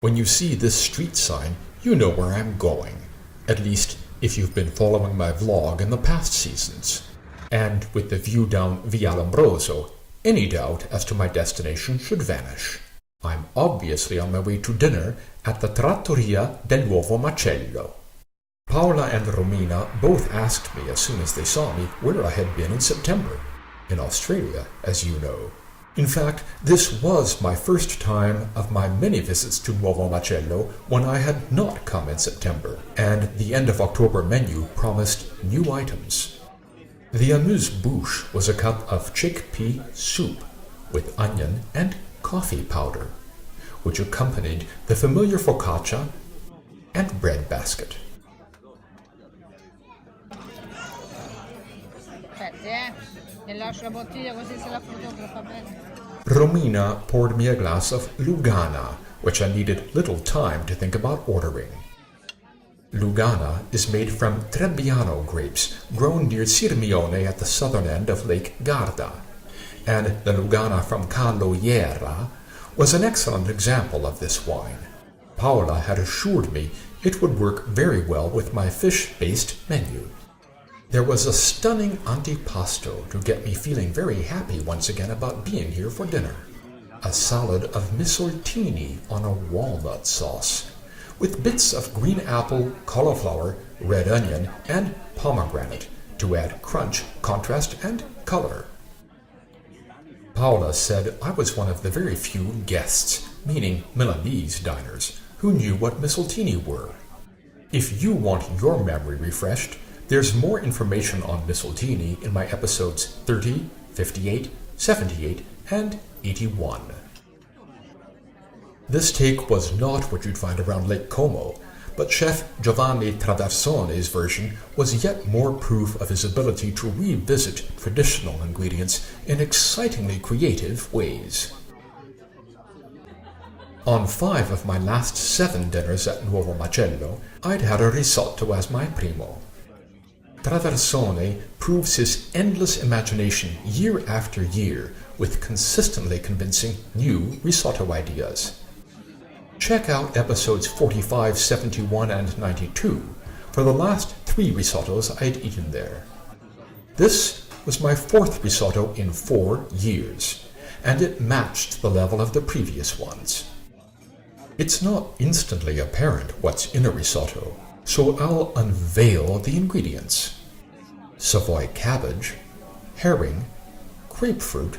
When you see this street sign, you know where I'm going. At least, if you've been following my vlog in the past seasons. And with the view down Via Lombroso, any doubt as to my destination should vanish. I'm obviously on my way to dinner at the Trattoria del Nuovo Macello. Paola and Romina both asked me as soon as they saw me where I had been in September. In Australia, as you know. In fact, this was my first time of my many visits to Nuovo Macello when I had not come in September, and the end of October menu promised new items. The amuse-bouche was a cup of chickpea soup with onion and coffee powder, which accompanied the familiar focaccia and bread basket. Romina poured me a glass of Lugana, which I needed little time to think about ordering. Lugana is made from Trebbiano grapes grown near Sirmione at the southern end of Lake Garda, and the Lugana from Caloiera was an excellent example of this wine. Paola had assured me it would work very well with my fish-based menu. There was a stunning antipasto to get me feeling very happy once again about being here for dinner. A salad of misortini on a walnut sauce, with bits of green apple, cauliflower, red onion, and pomegranate to add crunch, contrast, and color. Paola said I was one of the very few guests, meaning Milanese diners, who knew what misoltini were. If you want your memory refreshed, there's more information on misoltini in my episodes 30, 58, 78, and 81. This take was not what you'd find around Lake Como, but Chef Giovanni Traversone's version was yet more proof of his ability to revisit traditional ingredients in excitingly creative ways. On 5 of my last 7 dinners at Nuovo Macello, I'd had a risotto as my primo. Traversone proves his endless imagination year after year with consistently convincing new risotto ideas. Check out episodes 45, 71, and 92 for the last 3 risottos I'd eaten there. This was my 4th risotto in 4 years, and it matched the level of the previous ones. It's not instantly apparent what's in a risotto, so I'll unveil the ingredients. Savoy cabbage, herring, grapefruit,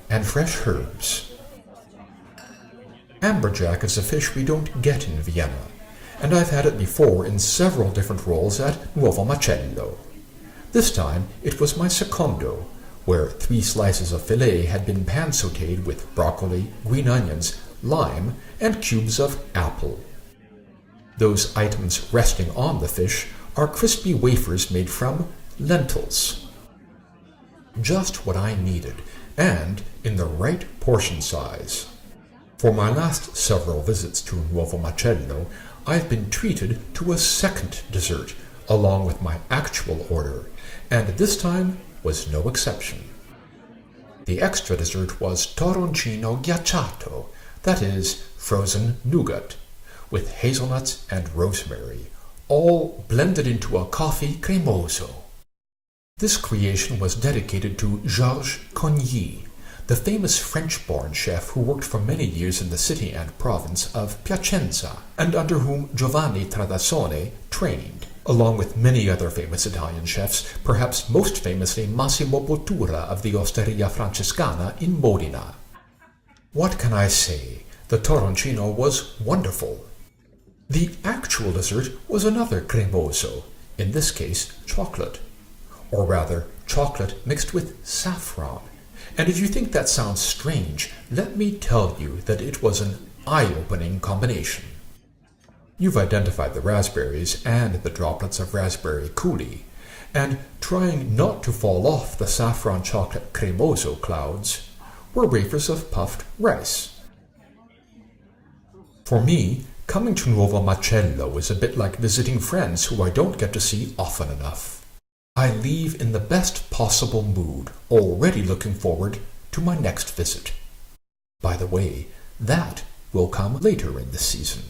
and fresh herbs. Amberjack is a fish we don't get in Vienna, and I've had it before in several different roles at Nuovo Macello. This time it was my secondo, where 3 slices of filet had been pan-sautéed with broccoli, green onions, lime, and cubes of apple. Those items resting on the fish are crispy wafers made from lentils. Just what I needed, and in the right portion size. For my last several visits to Nuovo Macello, I've been treated to a second dessert, along with my actual order, and this time was no exception. The extra dessert was toroncino ghiacciato, that is, frozen nougat, with hazelnuts and rosemary, all blended into a coffee cremoso. This creation was dedicated to Georges Cogny, the famous French-born chef who worked for many years in the city and province of Piacenza, and under whom Giovanni Traversone trained, along with many other famous Italian chefs, perhaps most famously Massimo Bottura of the Osteria Francescana in Modena. What can I say? The toroncino was wonderful. The actual dessert was another cremoso, in this case chocolate. Or rather, chocolate mixed with saffron. And if you think that sounds strange, let me tell you that it was an eye-opening combination. You've identified the raspberries and the droplets of raspberry coulis, and trying not to fall off the saffron chocolate cremoso clouds were wafers of puffed rice. For me, coming to Nuovo Macello is a bit like visiting friends who I don't get to see often enough. I leave in the best possible mood, already looking forward to my next visit. By the way, that will come later in the season.